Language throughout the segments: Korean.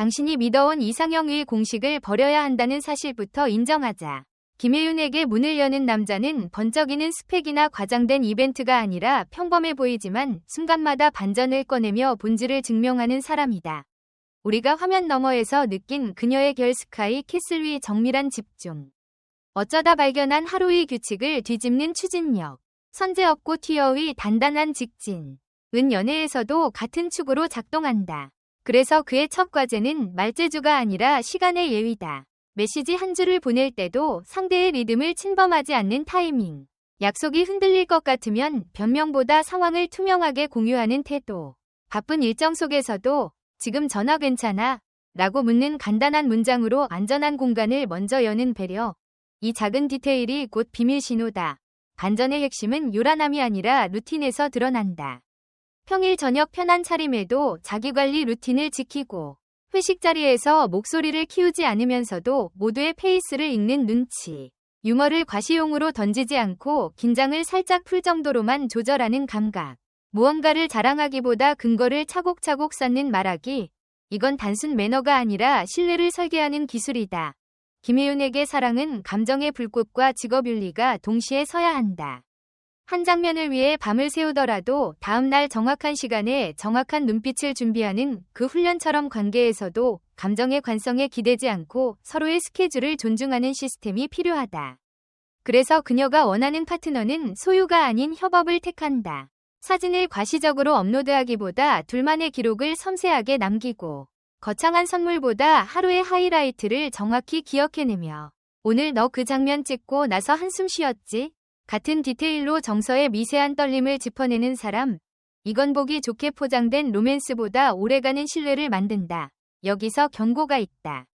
당신이 믿어온 이상형의 공식을 버려야 한다는 사실부터 인정하자. 김혜윤에게 문을 여는 남자는 번쩍이는 스펙이나 과장된 이벤트가 아니라 평범해 보이지만 순간마다 반전을 꺼내며 본질을 증명하는 사람이다. 우리가 화면 너머에서 느낀 그녀의 결스카이 캐슬 위 정밀한 집중. 어쩌다 발견한 하루의 규칙을 뒤집는 추진력. 선제 없고 튀어의 단단한 직진. 은 연애에서도 같은 축으로 작동한다. 그래서 그의 첫 과제는 말재주가 아니라 시간의 예의다. 메시지 한 줄을 보낼 때도 상대의 리듬을 침범하지 않는 타이밍. 약속이 흔들릴 것 같으면 변명보다 상황을 투명하게 공유하는 태도. 바쁜 일정 속에서도 지금 전화 괜찮아? 라고 묻는 간단한 문장으로 안전한 공간을 먼저 여는 배려. 이 작은 디테일이 곧 비밀 신호다. 반전의 핵심은 요란함이 아니라 루틴에서 드러난다. 평일 저녁 편한 차림에도 자기관리 루틴을 지키고 회식 자리에서 목소리를 키우지 않으면서도 모두의 페이스를 읽는 눈치. 유머를 과시용으로 던지지 않고 긴장을 살짝 풀 정도로만 조절하는 감각. 무언가를 자랑하기보다 근거를 차곡차곡 쌓는 말하기. 이건 단순 매너가 아니라 신뢰를 설계하는 기술이다. 김혜윤에게 사랑은 감정의 불꽃과 직업윤리가 동시에 서야 한다. 한 장면을 위해 밤을 새우더라도 다음날 정확한 시간에 정확한 눈빛을 준비하는 그 훈련처럼 관계에서도 감정의 관성에 기대지 않고 서로의 스케줄을 존중하는 시스템이 필요하다. 그래서 그녀가 원하는 파트너는 소유가 아닌 협업을 택한다. 사진을 과시적으로 업로드하기보다 둘만의 기록을 섬세하게 남기고 거창한 선물보다 하루의 하이라이트를 정확히 기억해내며 오늘 너 그 장면 찍고 나서 한숨 쉬었지? 같은 디테일로 정서의 미세한 떨림을 짚어내는 사람. 이건 보기 좋게 포장된 로맨스보다 오래가는 신뢰를 만든다. 여기서 경고가 있다.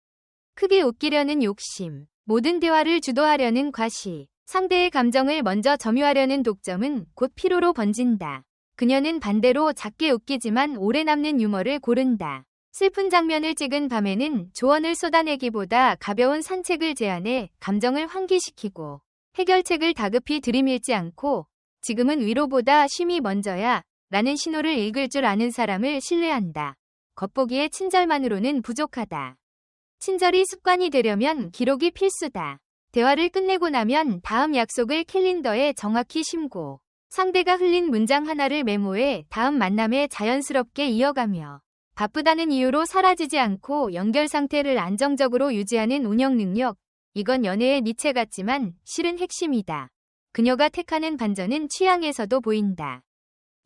크게 웃기려는 욕심, 모든 대화를 주도하려는 과시, 상대의 감정을 먼저 점유하려는 독점은 곧 피로로 번진다. 그녀는 반대로 작게 웃기지만 오래 남는 유머를 고른다. 슬픈 장면을 찍은 밤에는 조언을 쏟아내기보다 가벼운 산책을 제안해 감정을 환기시키고 해결책을 다급히 들이밀지 않고 지금은 위로보다 쉼이 먼저야 라는 신호를 읽을 줄 아는 사람을 신뢰한다. 겉보기의 친절만으로는 부족하다. 친절이 습관이 되려면 기록이 필수다. 대화를 끝내고 나면 다음 약속을 캘린더에 정확히 심고 상대가 흘린 문장 하나를 메모해 다음 만남에 자연스럽게 이어가며 바쁘다는 이유로 사라지지 않고 연결 상태를 안정적으로 유지하는 운영 능력. 이건 연애의 니체 같지만 실은 핵심이다. 그녀가 택하는 반전은 취향에서도 보인다.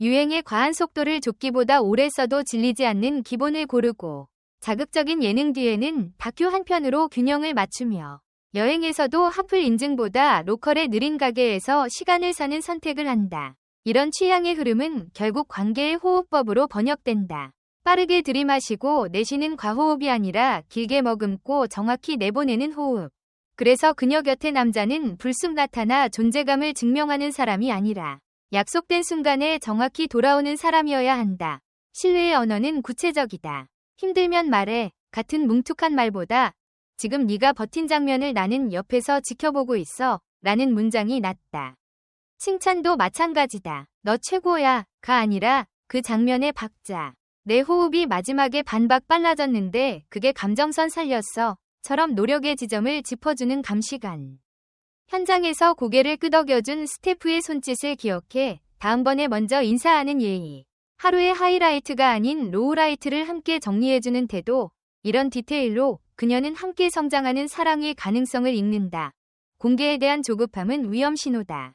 유행의 과한 속도를 좇기보다 오래 써도 질리지 않는 기본을 고르고 자극적인 예능 뒤에는 다큐 한 편으로 균형을 맞추며 여행에서도 하플 인증보다 로컬의 느린 가게에서 시간을 사는 선택을 한다. 이런 취향의 흐름은 결국 관계의 호흡법으로 번역된다. 빠르게 들이마시고 내쉬는 과호흡이 아니라 길게 머금고 정확히 내보내는 호흡. 그래서 그녀 곁에 남자는 불쑥 나타나 존재감을 증명하는 사람이 아니라 약속된 순간에 정확히 돌아오는 사람이어야 한다. 신뢰의 언어는 구체적이다. 힘들면 말해. 같은 뭉툭한 말보다 지금 네가 버틴 장면을 나는 옆에서 지켜보고 있어 라는 문장이 낫다. 칭찬도 마찬가지다. 너 최고야 가 아니라 그 장면의 박자. 내 호흡이 마지막에 반박 빨라졌는데 그게 감정선 살렸어. 처럼 노력의 지점을 짚어주는 감시관. 현장에서 고개를 끄덕여준 스태프의 손짓을 기억해 다음번에 먼저 인사하는 예의. 하루의 하이라이트가 아닌 로우라이트를 함께 정리해주는 태도. 이런 디테일로 그녀는 함께 성장하는 사랑의 가능성을 읽는다. 공개에 대한 조급함은 위험 신호다.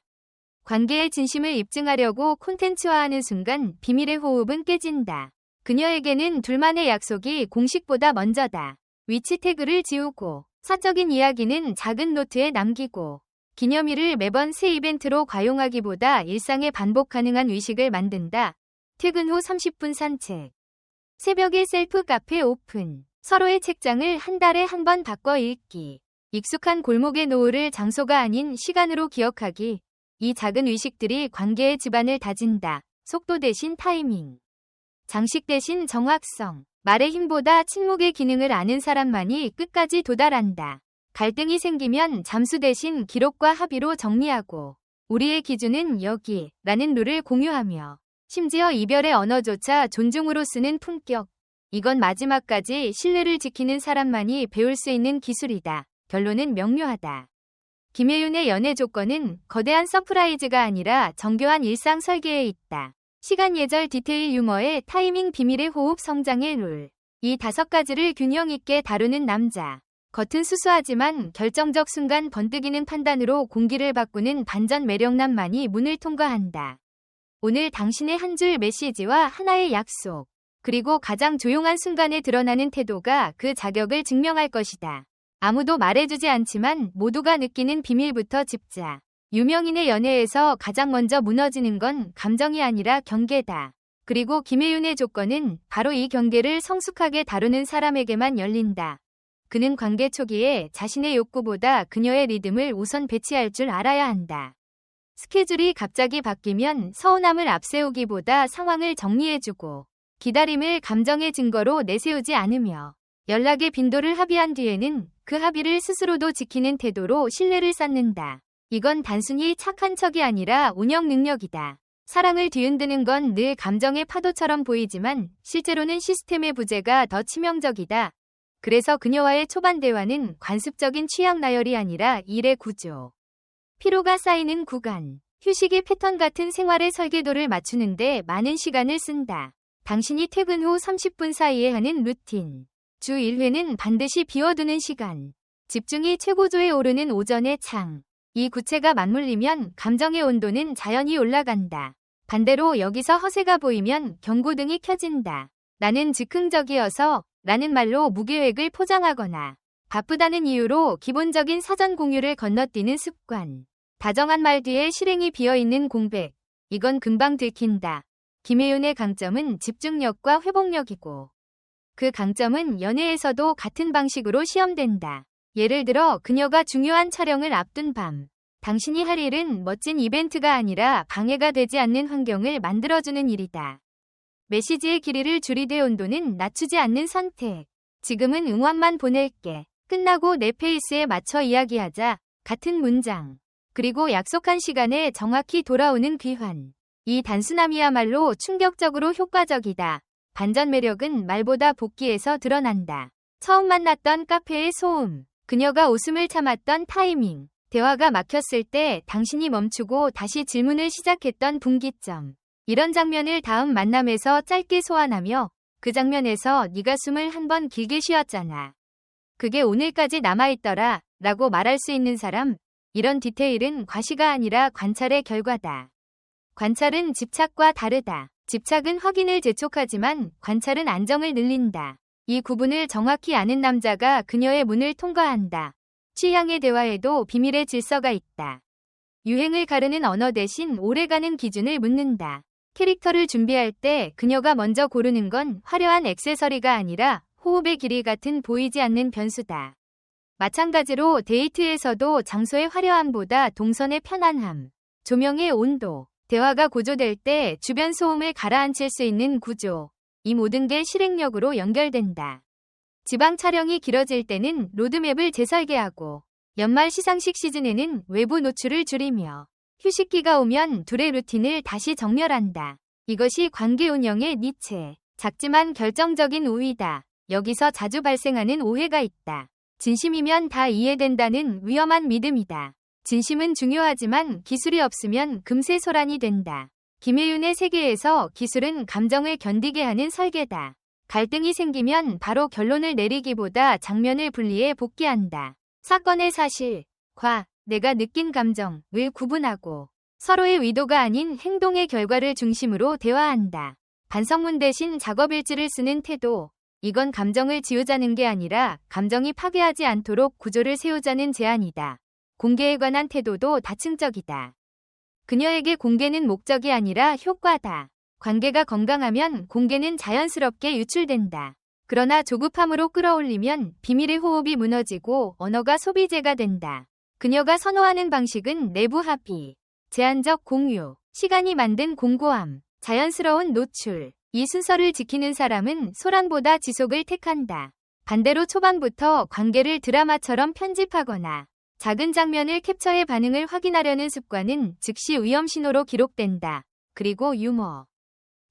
관계의 진심을 입증하려고 콘텐츠화하는 순간 비밀의 호흡은 깨진다. 그녀에게는 둘만의 약속이 공식보다 먼저다. 위치 태그를 지우고 사적인 이야기는 작은 노트에 남기고 기념일을 매번 새 이벤트로 과용하기보다 일상에 반복 가능한 의식을 만든다. 퇴근 후 30분 산책. 새벽에 셀프 카페 오픈. 서로의 책장을 한 달에 한 번 바꿔 읽기. 익숙한 골목의 노을을 장소가 아닌 시간으로 기억하기. 이 작은 의식들이 관계의 지반을 다진다. 속도 대신 타이밍. 장식 대신 정확성. 말의 힘보다 침묵의 기능을 아는 사람만이 끝까지 도달한다. 갈등이 생기면 잠수 대신 기록과 합의로 정리하고 우리의 기준은 여기 라는 룰을 공유하며 심지어 이별의 언어조차 존중으로 쓰는 품격. 이건 마지막까지 신뢰를 지키는 사람만이 배울 수 있는 기술이다. 결론은 명료하다. 김혜윤의 연애 조건은 거대한 서프라이즈가 아니라 정교한 일상 설계에 있다. 시간 예절 디테일 유머의 타이밍 비밀의 호흡 성장의 룰. 이 5가지를 균형 있게 다루는 남자. 겉은 수수하지만 결정적 순간 번뜩이는 판단으로 공기를 바꾸는 반전 매력남만이 문을 통과한다. 오늘 당신의 한 줄 메시지와 하나의 약속, 그리고 가장 조용한 순간에 드러나는 태도가 그 자격을 증명할 것이다. 아무도 말해주지 않지만 모두가 느끼는 비밀부터 짚자. 유명인의 연애에서 가장 먼저 무너지는 건 감정이 아니라 경계다. 그리고 김혜윤의 조건은 바로 이 경계를 성숙하게 다루는 사람에게만 열린다. 그는 관계 초기에 자신의 욕구보다 그녀의 리듬을 우선 배치할 줄 알아야 한다. 스케줄이 갑자기 바뀌면 서운함을 앞세우기보다 상황을 정리해주고, 기다림을 감정의 증거로 내세우지 않으며, 연락의 빈도를 합의한 뒤에는 그 합의를 스스로도 지키는 태도로 신뢰를 쌓는다. 이건 단순히 착한 척이 아니라 운영 능력이다. 사랑을 뒤흔드는 건 늘 감정의 파도처럼 보이지만 실제로는 시스템의 부재가 더 치명적이다. 그래서 그녀와의 초반 대화는 관습적인 취향 나열이 아니라 일의 구조. 피로가 쌓이는 구간, 휴식의 패턴 같은 생활의 설계도를 맞추는데 많은 시간을 쓴다. 당신이 퇴근 후 30분 사이에 하는 루틴. 주 1회는 반드시 비워두는 시간. 집중이 최고조에 오르는 오전의 창. 이 구체가 맞물리면 감정의 온도는 자연히 올라간다. 반대로 여기서 허세가 보이면 경고등이 켜진다. 나는 즉흥적이어서 라는 말로 무계획을 포장하거나 바쁘다는 이유로 기본적인 사전 공유를 건너뛰는 습관. 다정한 말 뒤에 실행이 비어있는 공백. 이건 금방 들킨다. 김혜윤의 강점은 집중력과 회복력이고 그 강점은 연애에서도 같은 방식으로 시험된다. 예를 들어 그녀가 중요한 촬영을 앞둔 밤. 당신이 할 일은 멋진 이벤트가 아니라 방해가 되지 않는 환경을 만들어주는 일이다. 메시지의 길이를 줄이되 온도는 낮추지 않는 선택. 지금은 응원만 보낼게. 끝나고 내 페이스에 맞춰 이야기하자. 같은 문장. 그리고 약속한 시간에 정확히 돌아오는 귀환. 이 단순함이야말로 충격적으로 효과적이다. 반전 매력은 말보다 복기에서 드러난다. 처음 만났던 카페의 소음. 그녀가 웃음을 참았던 타이밍. 대화가 막혔을 때 당신이 멈추고 다시 질문을 시작했던 분기점. 이런 장면을 다음 만남에서 짧게 소환하며 그 장면에서 네가 숨을 한 번 길게 쉬었잖아. 그게 오늘까지 남아있더라 라고 말할 수 있는 사람. 이런 디테일은 과시가 아니라 관찰의 결과다. 관찰은 집착과 다르다. 집착은 확인을 재촉하지만 관찰은 안정을 늘린다. 이 구분을 정확히 아는 남자가 그녀의 문을 통과한다. 취향의 대화에도 비밀의 질서가 있다. 유행을 가르는 언어 대신 오래가는 기준을 묻는다. 캐릭터를 준비할 때 그녀가 먼저 고르는 건 화려한 액세서리가 아니라 호흡의 길이 같은 보이지 않는 변수다. 마찬가지로 데이트에서도 장소의 화려함보다 동선의 편안함, 조명의 온도, 대화가 고조될 때 주변 소음을 가라앉힐 수 있는 구조, 이 모든 게 실행력으로 연결된다. 지방 촬영이 길어질 때는 로드맵을 재설계하고 연말 시상식 시즌에는 외부 노출을 줄이며 휴식기가 오면 둘의 루틴을 다시 정렬한다. 이것이 관계 운영의 니체. 작지만 결정적인 우위다. 여기서 자주 발생하는 오해가 있다. 진심이면 다 이해된다는 위험한 믿음이다. 진심은 중요하지만 기술이 없으면 금세 소란이 된다. 김혜윤의 세계에서 기술은 감정을 견디게 하는 설계다. 갈등이 생기면 바로 결론을 내리기보다 장면을 분리해 복귀한다. 사건의 사실, 과, 내가 느낀 감정을 구분하고 서로의 의도가 아닌 행동의 결과를 중심으로 대화한다. 반성문 대신 작업일지를 쓰는 태도. 이건 감정을 지우자는 게 아니라 감정이 파괴하지 않도록 구조를 세우자는 제안이다. 공개에 관한 태도도 다층적이다. 그녀에게 공개는 목적이 아니라 효과다. 관계가 건강하면 공개는 자연스럽게 유출된다. 그러나 조급함으로 끌어올리면 비밀의 호흡이 무너지고 언어가 소비재가 된다. 그녀가 선호하는 방식은 내부 합의, 제한적 공유, 시간이 만든 공고함, 자연스러운 노출. 이 순서를 지키는 사람은 소란보다 지속을 택한다. 반대로 초반부터 관계를 드라마처럼 편집하거나 작은 장면을 캡처해 반응을 확인하려는 습관은 즉시 위험 신호로 기록된다. 그리고 유머.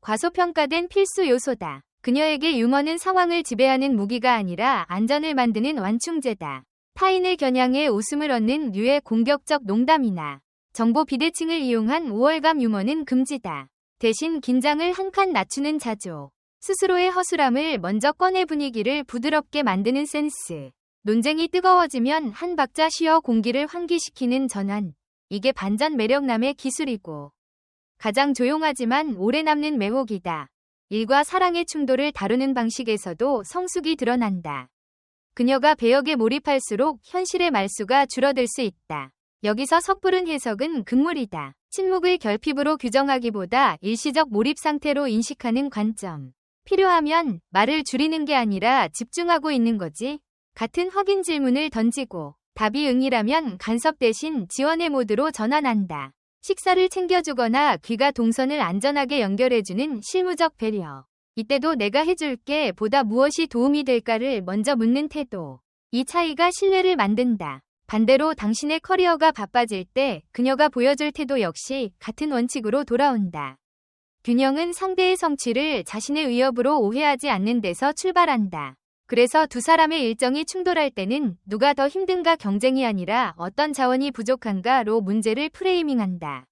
과소평가된 필수 요소다. 그녀에게 유머는 상황을 지배하는 무기가 아니라 안전을 만드는 완충제다. 타인을 겨냥해 웃음을 얻는 류의 공격적 농담이나 정보 비대칭을 이용한 우월감 유머는 금지다. 대신 긴장을 한 칸 낮추는 자조. 스스로의 허술함을 먼저 꺼내 분위기를 부드럽게 만드는 센스. 논쟁이 뜨거워지면 한 박자 쉬어 공기를 환기시키는 전환. 이게 반전 매력남의 기술이고 가장 조용하지만 오래 남는 매혹이다. 일과 사랑의 충돌을 다루는 방식에서도 성숙이 드러난다. 그녀가 배역에 몰입할수록 현실의 말수가 줄어들 수 있다. 여기서 섣부른 해석은 금물이다. 침묵을 결핍으로 규정하기보다 일시적 몰입 상태로 인식하는 관점. 필요하면 말을 줄이는 게 아니라 집중하고 있는 거지. 같은 확인 질문을 던지고 답이 응이라면 간섭 대신 지원의 모드로 전환한다. 식사를 챙겨주거나 귀가 동선을 안전하게 연결해주는 실무적 배려. 이때도 내가 해줄게 보다 무엇이 도움이 될까를 먼저 묻는 태도. 이 차이가 신뢰를 만든다. 반대로 당신의 커리어가 바빠질 때 그녀가 보여줄 태도 역시 같은 원칙으로 돌아온다. 균형은 상대의 성취를 자신의 위협으로 오해하지 않는 데서 출발한다. 그래서 두 사람의 일정이 충돌할 때는 누가 더 힘든가 경쟁이 아니라 어떤 자원이 부족한가로 문제를 프레이밍한다.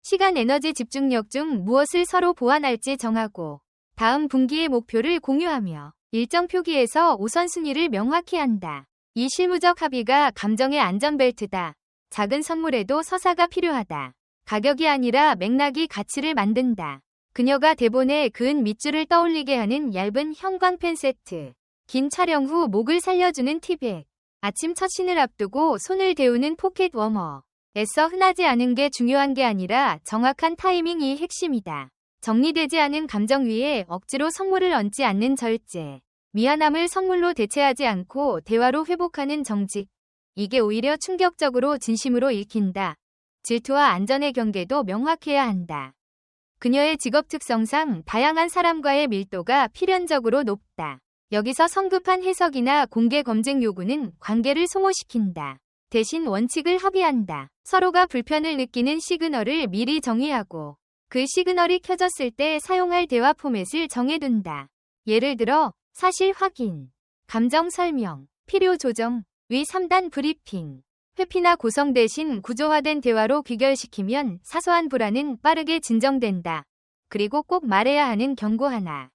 시간, 에너지, 집중력 중 무엇을 서로 보완할지 정하고 다음 분기의 목표를 공유하며 일정 표기에서 우선순위를 명확히 한다. 이 실무적 합의가 감정의 안전벨트다. 작은 선물에도 서사가 필요하다. 가격이 아니라 맥락이 가치를 만든다. 그녀가 대본에 그은 밑줄을 떠올리게 하는 얇은 형광펜 세트. 긴 촬영 후 목을 살려주는 티백. 아침 첫 신을 앞두고 손을 데우는 포켓 워머. 애써 흔하지 않은 게 중요한 게 아니라 정확한 타이밍이 핵심이다. 정리되지 않은 감정 위에 억지로 선물을 얹지 않는 절제. 미안함을 선물로 대체하지 않고 대화로 회복하는 정직. 이게 오히려 충격적으로 진심으로 읽힌다. 질투와 안전의 경계도 명확해야 한다. 그녀의 직업 특성상 다양한 사람과의 밀도가 필연적으로 높다. 여기서 성급한 해석이나 공개 검증 요구는 관계를 소모시킨다. 대신 원칙을 합의한다. 서로가 불편을 느끼는 시그널을 미리 정의하고 그 시그널이 켜졌을 때 사용할 대화 포맷을 정해둔다. 예를 들어 사실 확인, 감정 설명, 필요 조정, 위 3단 브리핑. 회피나 고성 대신 구조화된 대화로 귀결시키면 사소한 불안은 빠르게 진정된다. 그리고 꼭 말해야 하는 경고 하나.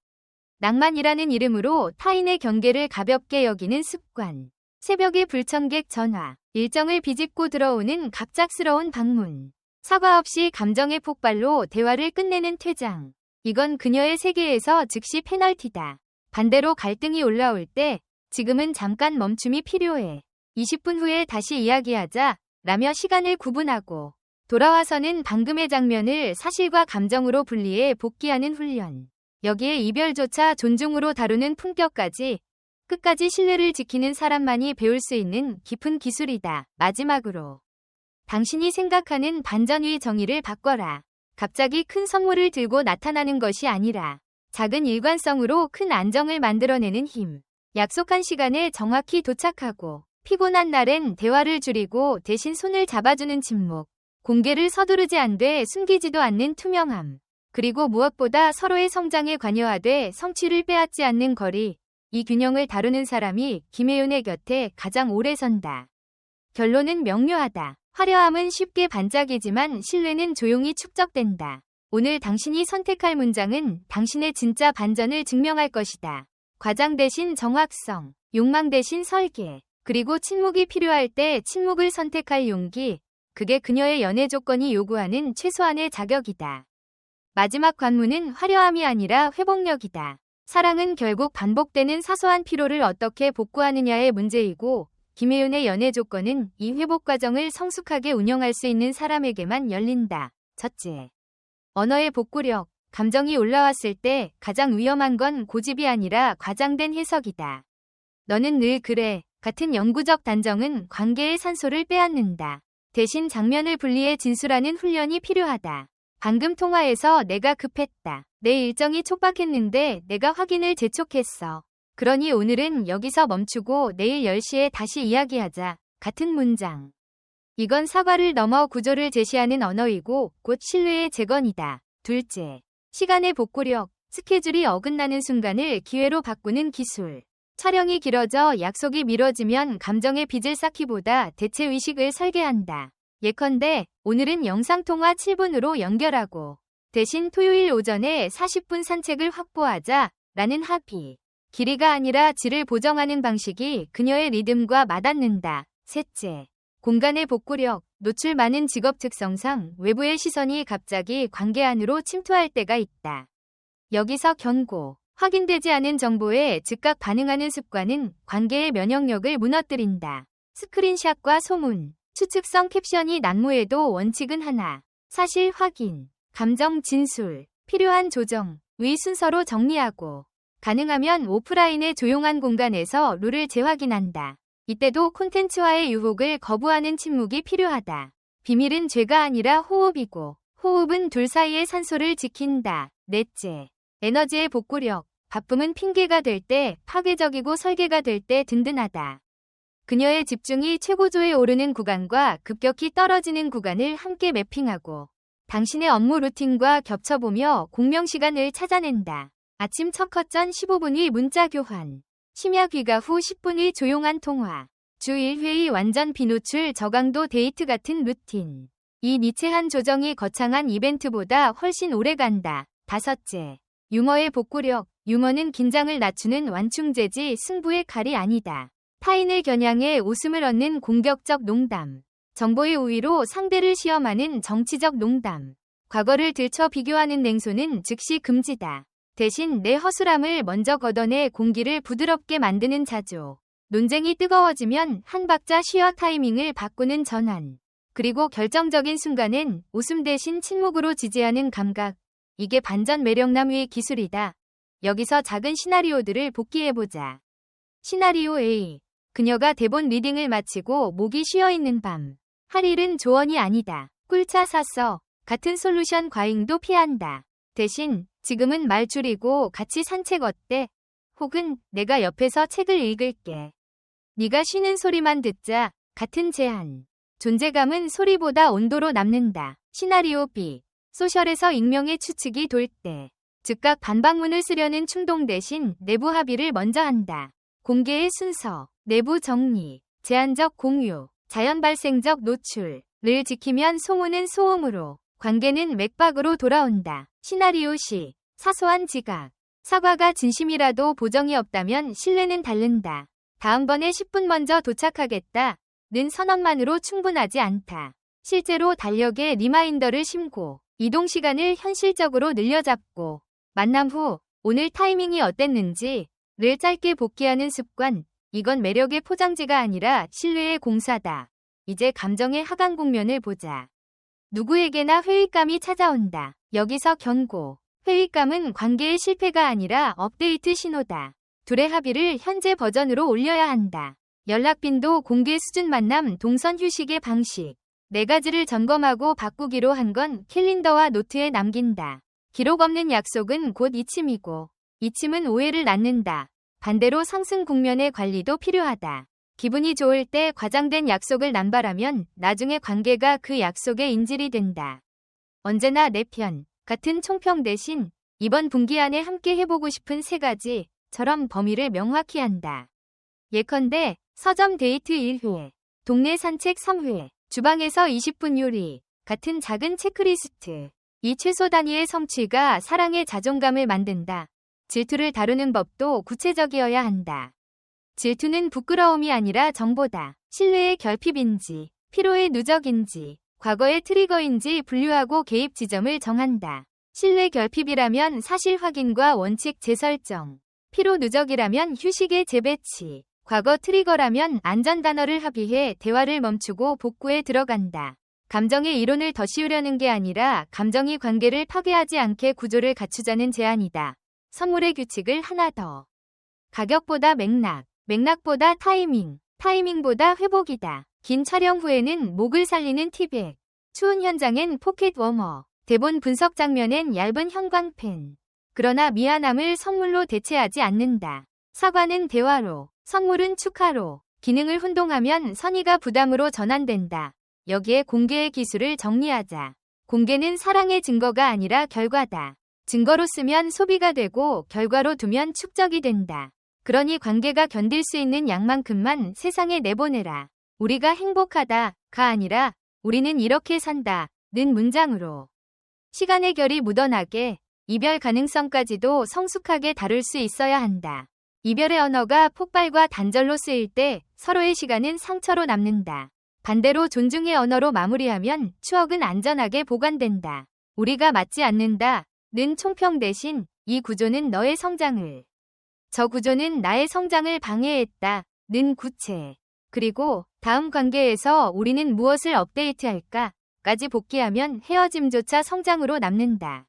낭만이라는 이름으로 타인의 경계를 가볍게 여기는 습관. 새벽에 불청객 전화. 일정을 비집고 들어오는 갑작스러운 방문. 사과 없이 감정의 폭발로 대화를 끝내는 퇴장. 이건 그녀의 세계에서 즉시 페널티다. 반대로 갈등이 올라올 때 지금은 잠깐 멈춤이 필요해. 20분 후에 다시 이야기하자 라며 시간을 구분하고 돌아와서는 방금의 장면을 사실과 감정으로 분리해 복귀하는 훈련. 여기에 이별조차 존중으로 다루는 품격까지 끝까지 신뢰를 지키는 사람만이 배울 수 있는 깊은 기술이다. 마지막으로 당신이 생각하는 반전의 정의를 바꿔라. 갑자기 큰 선물을 들고 나타나는 것이 아니라 작은 일관성으로 큰 안정을 만들어내는 힘. 약속한 시간에 정확히 도착하고 피곤한 날엔 대화를 줄이고 대신 손을 잡아주는 침묵. 공개를 서두르지 않되 숨기지도 않는 투명함. 그리고 무엇보다 서로의 성장에 관여하되 성취를 빼앗지 않는 거리. 이 균형을 다루는 사람이 김혜윤의 곁에 가장 오래 선다. 결론은 명료하다. 화려함은 쉽게 반짝이지만 신뢰는 조용히 축적된다. 오늘 당신이 선택할 문장은 당신의 진짜 반전을 증명할 것이다. 과장 대신 정확성, 욕망 대신 설계, 그리고 침묵이 필요할 때 침묵을 선택할 용기. 그게 그녀의 연애 조건이 요구하는 최소한의 자격이다. 마지막 관문은 화려함이 아니라 회복력이다. 사랑은 결국 반복되는 사소한 피로를 어떻게 복구하느냐의 문제이고 김혜윤의 연애 조건은 이 회복 과정을 성숙하게 운영할 수 있는 사람에게만 열린다. 첫째, 언어의 복구력. 감정이 올라왔을 때 가장 위험한 건 고집이 아니라 과장된 해석이다. 너는 늘 그래. 같은 영구적 단정은 관계의 산소를 빼앗는다. 대신 장면을 분리해 진술하는 훈련이 필요하다. 방금 통화에서 내가 급했다. 내 일정이 촉박했는데 내가 확인을 재촉했어. 그러니 오늘은 여기서 멈추고 내일 10시에 다시 이야기하자. 같은 문장. 이건 사과를 넘어 구조를 제시하는 언어이고 곧 신뢰의 재건이다. 둘째, 시간의 복구력. 스케줄이 어긋나는 순간을 기회로 바꾸는 기술. 촬영이 길어져 약속이 미뤄지면 감정의 빚을 쌓기보다 대체 의식을 설계한다. 예컨대 오늘은 영상통화 7분으로 연결하고 대신 토요일 오전에 40분 산책을 확보하자 라는 합의. 길이가 아니라 질을 보정하는 방식이 그녀의 리듬과 맞닿는다. 셋째, 공간의 복구력. 노출 많은 직업 특성상 외부의 시선이 갑자기 관계 안으로 침투할 때가 있다. 여기서 경고. 확인되지 않은 정보에 즉각 반응하는 습관은 관계의 면역력을 무너뜨린다. 스크린샷과 소문, 추측성 캡션이 난무해도 원칙은 하나. 사실 확인, 감정 진술, 필요한 조정, 의 순서로 정리하고 가능하면 오프라인의 조용한 공간에서 룰을 재확인한다. 이때도 콘텐츠와의 유혹을 거부하는 침묵이 필요하다. 비밀은 죄가 아니라 호흡이고 호흡은 둘 사이의 산소를 지킨다. 넷째, 에너지의 복구력. 바쁨은 핑계가 될 때 파괴적이고 설계가 될 때 든든하다. 그녀의 집중이 최고조에 오르는 구간과 급격히 떨어지는 구간을 함께 매핑하고 당신의 업무 루틴과 겹쳐보며 공명 시간을 찾아낸다. 아침 첫 컷전 15분 의 문자 교환. 심야 귀가 후 10분 의 조용한 통화. 주 1회의 완전 비노출 저강도 데이트 같은 루틴. 이 니체한 조정이 거창한 이벤트보다 훨씬 오래 간다. 다섯째, 유머의 복구력. 유머는 긴장을 낮추는 완충제지 승부의 칼이 아니다. 타인을 겨냥해 웃음을 얻는 공격적 농담. 정보의 우위로 상대를 시험하는 정치적 농담. 과거를 들춰 비교하는 냉소는 즉시 금지다. 대신 내 허술함을 먼저 걷어내 공기를 부드럽게 만드는 자조. 논쟁이 뜨거워지면 한 박자 쉬어 타이밍을 바꾸는 전환. 그리고 결정적인 순간엔 웃음 대신 침묵으로 지지하는 감각. 이게 반전 매력남의 기술이다. 여기서 작은 시나리오들을 복기해보자. 시나리오 A. 그녀가 대본 리딩을 마치고 목이 쉬어있는 밤. 할 일은 조언이 아니다. 꿀차 샀어. 같은 솔루션 과잉도 피한다. 대신 지금은 말 줄이고 같이 산책 어때? 혹은 내가 옆에서 책을 읽을게. 네가 쉬는 소리만 듣자. 같은 제안. 존재감은 소리보다 온도로 남는다. 시나리오 B. 소셜에서 익명의 추측이 돌 때. 즉각 반박문을 쓰려는 충동 대신 내부 합의를 먼저 한다. 공개의 순서, 내부 정리, 제한적 공유, 자연 발생적 노출을 지키면 소문은 소음으로, 관계는 맥박으로 돌아온다. 시나리오 C. 사소한 지각. 사과가 진심이라도 보정이 없다면 신뢰는 닳는다. 다음번에 10분 먼저 도착하겠다. 는 선언만으로 충분하지 않다. 실제로 달력에 리마인더를 심고 이동 시간을 현실적으로 늘려잡고 만남 후 오늘 타이밍이 어땠는지를 짧게 복귀하는 습관. 이건 매력의 포장지가 아니라 신뢰의 공사다. 이제 감정의 하강 국면을 보자. 누구에게나 회의감이 찾아온다. 여기서 경고. 회의감은 관계의 실패가 아니라 업데이트 신호다. 둘의 합의를 현재 버전으로 올려야 한다. 연락 빈도 공개 수준 만남 동선 휴식의 방식. 4가지를 점검하고 바꾸기로 한 건 캘린더와 노트에 남긴다. 기록 없는 약속은 곧 이침이고 이침은 오해를 낳는다. 반대로 상승 국면의 관리도 필요하다. 기분이 좋을 때 과장된 약속을 남발하면 나중에 관계가 그 약속의 인질이 된다. 언제나 내 편. 같은 총평 대신 이번 분기 안에 함께 해보고 싶은 3가지처럼 범위를 명확히 한다. 예컨대 서점 데이트 1회, 동네 산책 3회, 주방에서 20분 요리 같은 작은 체크리스트. 이 최소 단위의 성취가 사랑의 자존감을 만든다. 질투를 다루는 법도 구체적이어야 한다. 질투는 부끄러움이 아니라 정보다. 신뢰의 결핍인지, 피로의 누적인지, 과거의 트리거인지 분류하고 개입 지점을 정한다. 신뢰 결핍이라면 사실 확인과 원칙 재설정, 피로 누적이라면 휴식의 재배치, 과거 트리거라면 안전 단어를 합의해 대화를 멈추고 복구에 들어간다. 감정의 이론을 더 씌우려는 게 아니라 감정이 관계를 파괴하지 않게 구조를 갖추자는 제안이다. 선물의 규칙을 하나 더. 가격보다 맥락, 맥락보다 타이밍, 타이밍보다 회복이다. 긴 촬영 후에는 목을 살리는 티백, 추운 현장엔 포켓 워머, 대본 분석 장면엔 얇은 형광펜. 그러나 미안함을 선물로 대체하지 않는다. 사과는 대화로, 선물은 축하로, 기능을 혼동하면 선의가 부담으로 전환된다. 여기에 공개의 기술을 정리하자. 공개는 사랑의 증거가 아니라 결과다. 증거로 쓰면 소비가 되고 결과로 두면 축적이 된다. 그러니 관계가 견딜 수 있는 양만큼만 세상에 내보내라. 우리가 행복하다가 아니라 우리는 이렇게 산다는 문장으로 시간의 결이 묻어나게 이별 가능성까지도 성숙하게 다룰 수 있어야 한다. 이별의 언어가 폭발과 단절로 쓰일 때 서로의 시간은 상처로 남는다. 반대로 존중의 언어로 마무리하면 추억은 안전하게 보관된다. 우리가 맞지 않는다는 총평 대신 이 구조는 너의 성장을, 저 구조는 나의 성장을 방해했다는 구체, 그리고 다음 관계에서 우리는 무엇을 업데이트할까까지 복귀하면 헤어짐조차 성장으로 남는다.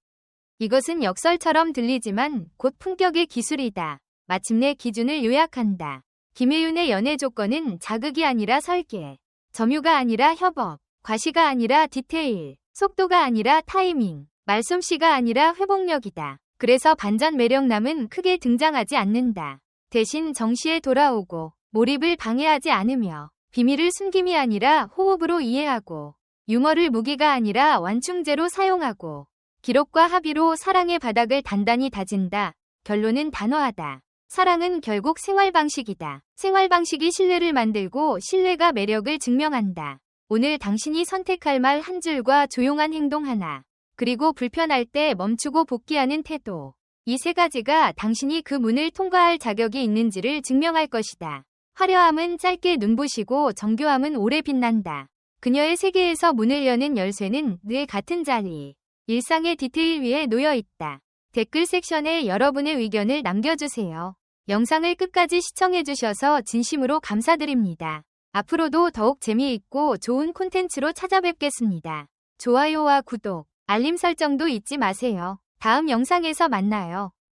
이것은 역설처럼 들리지만 곧 품격의 기술이다. 마침내 기준을 요약한다. 김혜윤의 연애 조건은 자극이 아니라 설계, 점유가 아니라 협업, 과시가 아니라 디테일, 속도가 아니라 타이밍, 말솜씨가 아니라 회복력이다. 그래서 반전 매력남은 크게 등장하지 않는다. 대신 정시에 돌아오고 몰입을 방해하지 않으며 비밀을 숨김이 아니라 호흡으로 이해하고 유머를 무기가 아니라 완충제로 사용하고 기록과 합의로 사랑의 바닥을 단단히 다진다. 결론은 단호하다. 사랑은 결국 생활 방식이다. 생활 방식이 신뢰를 만들고 신뢰가 매력을 증명한다. 오늘 당신이 선택할 말 한 줄과 조용한 행동 하나, 그리고 불편할 때 멈추고 복귀하는 태도. 이 세 가지가 당신이 그 문을 통과할 자격이 있는지를 증명할 것이다. 화려함은 짧게 눈부시고 정교함은 오래 빛난다. 그녀의 세계에서 문을 여는 열쇠는 늘 같은 자리, 일상의 디테일 위에 놓여 있다. 댓글 섹션에 여러분의 의견을 남겨주세요. 영상을 끝까지 시청해주셔서 진심으로 감사드립니다. 앞으로도 더욱 재미있고 좋은 콘텐츠로 찾아뵙겠습니다. 좋아요와 구독, 알림 설정도 잊지 마세요. 다음 영상에서 만나요.